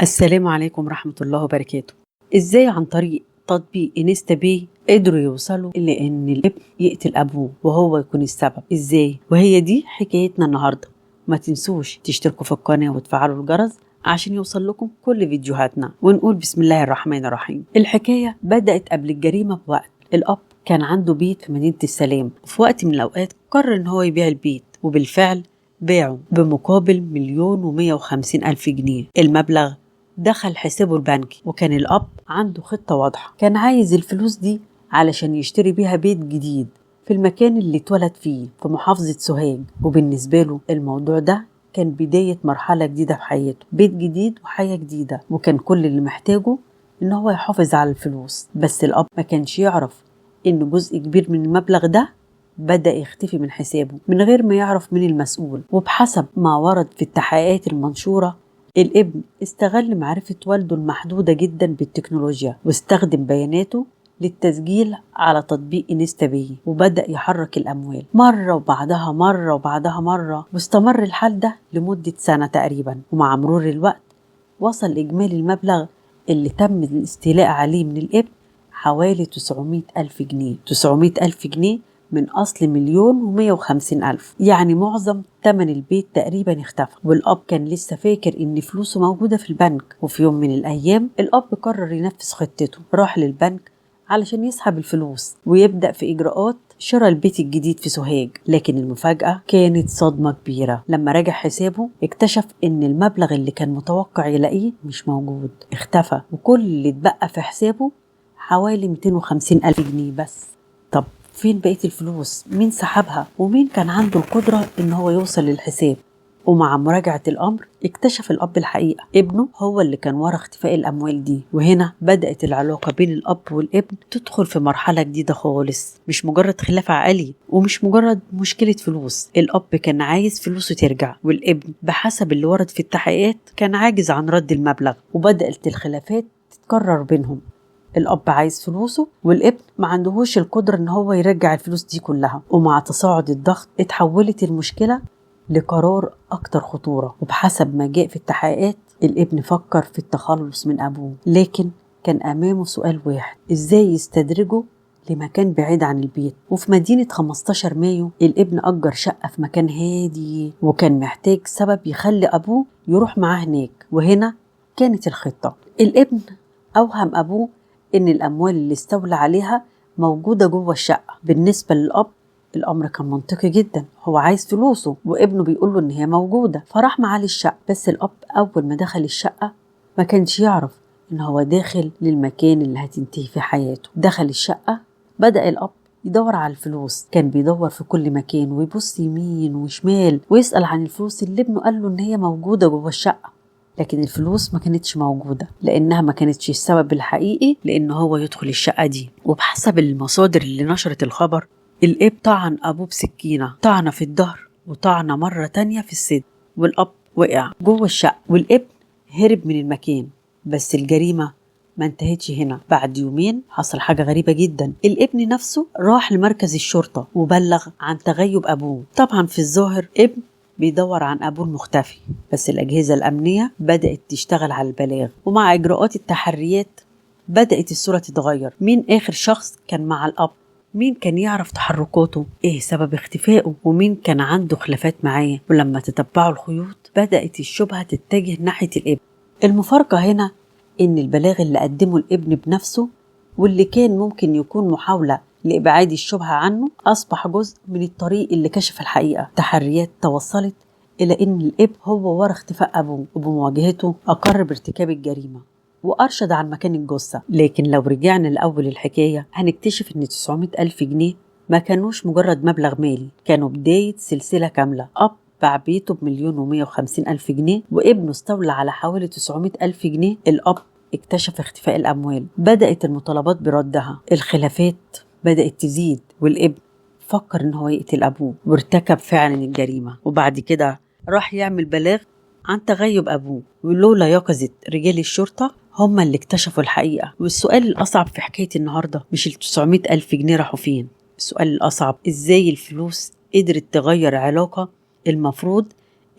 السلام عليكم ورحمة الله وبركاته. ازاي عن طريق تطبيق انستا باي قدروا يوصلوا لان الابن يقتل ابوه وهو يكون السبب؟ ازاي؟ وهي دي حكايتنا النهاردة. ما تنسوش تشتركوا في القناة وتفعلوا الجرس عشان يوصل لكم كل فيديوهاتنا. ونقول بسم الله الرحمن الرحيم. الحكاية بدأت قبل الجريمة بوقت. الاب كان عنده بيت في مدينة السلام، وفي وقت من الاوقات قرر ان هو يبيع البيت، وبالفعل باعه بمقابل 1,150,000 جنيه. المبلغ دخل حسابه البنكي، وكان الأب عنده خطة واضحة. كان عايز الفلوس دي علشان يشتري بيها بيت جديد في المكان اللي اتولد فيه في محافظة سوهاج. وبالنسبة له الموضوع ده كان بداية مرحلة جديدة في حياته، بيت جديد وحياة جديدة، وكان كل اللي محتاجه إن هو يحافظ على الفلوس. بس الأب ما كانش يعرف إن جزء كبير من المبلغ ده بدأ يختفي من حسابه من غير ما يعرف مين المسؤول. وبحسب ما ورد في التحقيقات المنشورة، الابن استغل معرفة والده المحدودة جدا بالتكنولوجيا، واستخدم بياناته للتسجيل على تطبيق انستا باي، وبدأ يحرك الأموال مرة وبعدها مرة وبعدها مرة، واستمر الحال ده لمدة سنة تقريبا. ومع مرور الوقت وصل إجمالي المبلغ اللي تم الاستيلاء عليه من الابن حوالي 900,000 جنيه. 900,000 جنيه من أصل 1,150,000، يعني معظم تمن البيت تقريبا اختفى. والأب كان لسه فاكر إن فلوسه موجودة في البنك. وفي يوم من الأيام الأب قرر ينفذ خطته، راح للبنك علشان يسحب الفلوس ويبدأ في إجراءات شراء البيت الجديد في سوهاج. لكن المفاجأة كانت صدمة كبيرة. لما رجع حسابه اكتشف إن المبلغ اللي كان متوقع يلاقيه مش موجود، اختفى، وكل اللي اتبقى في حسابه حوالي 250,000 جنيه بس. طب فين بقية الفلوس؟ مين سحبها؟ ومين كان عنده القدرة إن هو يوصل للحساب؟ ومع مراجعة الأمر اكتشف الأب الحقيقة، ابنه هو اللي كان ورا اختفاء الأموال دي. وهنا بدأت العلاقة بين الأب والابن تدخل في مرحلة جديدة خالص، مش مجرد خلاف عائلي ومش مجرد مشكلة فلوس. الأب كان عايز فلوسه ترجع، والابن بحسب اللي ورد في التحقيقات كان عاجز عن رد المبلغ. وبدأت الخلافات تتكرر بينهم. الأب عايز فلوسه والابن ما عندهوش القدرة ان هو يرجع الفلوس دي كلها. ومع تصاعد الضغط اتحولت المشكلة لقرار أكتر خطورة. وبحسب ما جاء في التحقيقات الابن فكر في التخلص من أبوه، لكن كان أمامه سؤال واحد: إزاي يستدرجه لمكان بعيد عن البيت. وفي مدينة 15 مايو الابن أجر شقة في مكان هادي، وكان محتاج سبب يخلي أبوه يروح معاه هناك. وهنا كانت الخطة. الابن أوهم أبوه إن الأموال اللي استولى عليها موجودة جوه الشقة. بالنسبة للأب الأمر كان منطقي جدا، هو عايز فلوسه وابنه بيقوله إن هي موجودة، فراح معاه للشقة. بس الأب أول ما دخل الشقة ما كانش يعرف إن هو داخل للمكان اللي هتنتهي في حياته. دخل الشقة بدأ الأب يدور على الفلوس. كان بيدور في كل مكان ويبص يمين وشمال ويسأل عن الفلوس اللي ابنه قاله إن هي موجودة جوه الشقة. لكن الفلوس ما كانتش موجودة، لأنها ما كانتش السبب الحقيقي لأنه هو يدخل الشقة دي. وبحسب المصادر اللي نشرت الخبر، الأب طعن أبوه بسكينة، طعنة في الظهر وطعنة مرة تانية في الصدر، والأب وقع جوه الشقة والابن هرب من المكان. بس الجريمة ما انتهتش هنا. بعد يومين حصل حاجة غريبة جدا. الابن نفسه راح لمركز الشرطة وبلغ عن تغيب أبوه. طبعا في الظاهر ابن بيدور عن أبوه المختفي، بس الأجهزة الأمنية بدأت تشتغل على البلاغ. ومع إجراءات التحريات بدأت الصورة تتغير. مين آخر شخص كان مع الأب؟ مين كان يعرف تحركاته؟ إيه سبب اختفائه؟ ومين كان عنده خلافات معاه؟ ولما تتبعوا الخيوط بدأت الشبهة تتجه ناحية الابن. المفارقة هنا إن البلاغ اللي قدمه الابن بنفسه واللي كان ممكن يكون محاولة لإبعاد الشبهة عنه أصبح جزء من الطريق اللي كشف الحقيقة. تحريات توصلت إلى إن الأب هو ورا اختفاء أبوه، وبمواجهته أقر بارتكاب الجريمة وأرشد عن مكان الجثة. لكن لو رجعنا لأول الحكاية هنكتشف إن 900,000 جنيه ما كانوش مجرد مبلغ مالي، كانوا بداية سلسلة كاملة. أب باع بيته ب1,150,000 جنيه، وابنه استولى على حوالي 900,000 جنيه. الأب اكتشف اختفاء الأموال، بدأت المطالبات بردها، الخلافات بدأت تزيد، والابن فكر إن هو يقتل أبوه وارتكب فعلا الجريمة. وبعد كده راح يعمل بلاغ عن تغيب أبوه، ولولا يقظة رجال الشرطة هم اللي اكتشفوا الحقيقة. والسؤال الأصعب في حكاية النهاردة مش 900,000 جنيه راحوا فين، السؤال الأصعب إزاي الفلوس قدرت تغير علاقة المفروض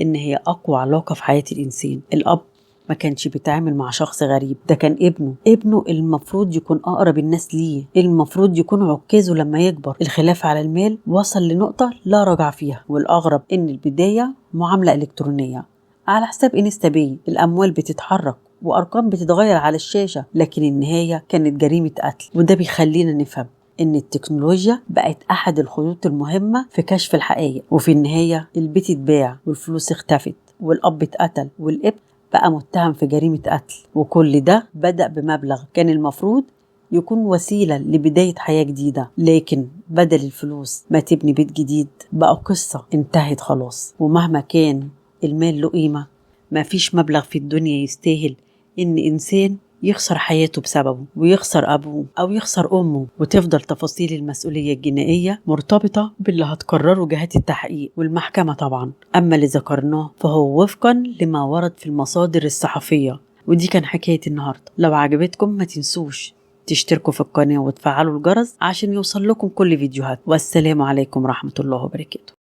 إن هي أقوى علاقة في حياة الإنسان. الأب ما كانش بيتعامل مع شخص غريب، ده كان ابنه المفروض يكون أقرب الناس ليه، المفروض يكون عكازه لما يكبر. الخلاف على المال وصل لنقطة لا رجع فيها، والأغرب إن البداية معاملة إلكترونية على حساب انستا باي. الأموال بتتحرك وأرقام بتتغير على الشاشة، لكن النهاية كانت جريمة قتل. وده بيخلينا نفهم إن التكنولوجيا بقت أحد الخطوط المهمة في كشف الحقائق. وفي النهاية البيت اتباع والفلوس اختفت والأب اتقتل والابن بقى متهم في جريمة قتل، وكل ده بدأ بمبلغ كان المفروض يكون وسيلة لبداية حياة جديدة، لكن بدل الفلوس ما تبني بيت جديد بقى قصة انتهت خلاص. ومهما كان المال له قيمة، ما فيش مبلغ في الدنيا يستاهل إن إنسان يخسر حياته بسببه، ويخسر أبوه أو يخسر أمه، وتفضل تفاصيل المسؤولية الجنائية مرتبطة باللي هتقرره جهات التحقيق والمحكمة طبعا. أما اللي ذكرناه فهو وفقا لما ورد في المصادر الصحفية. ودي كان حكاية النهاردة. لو عجبتكم ما تنسوش تشتركوا في القناة وتفعلوا الجرس عشان يوصل لكم كل فيديوهات. والسلام عليكم ورحمة الله وبركاته.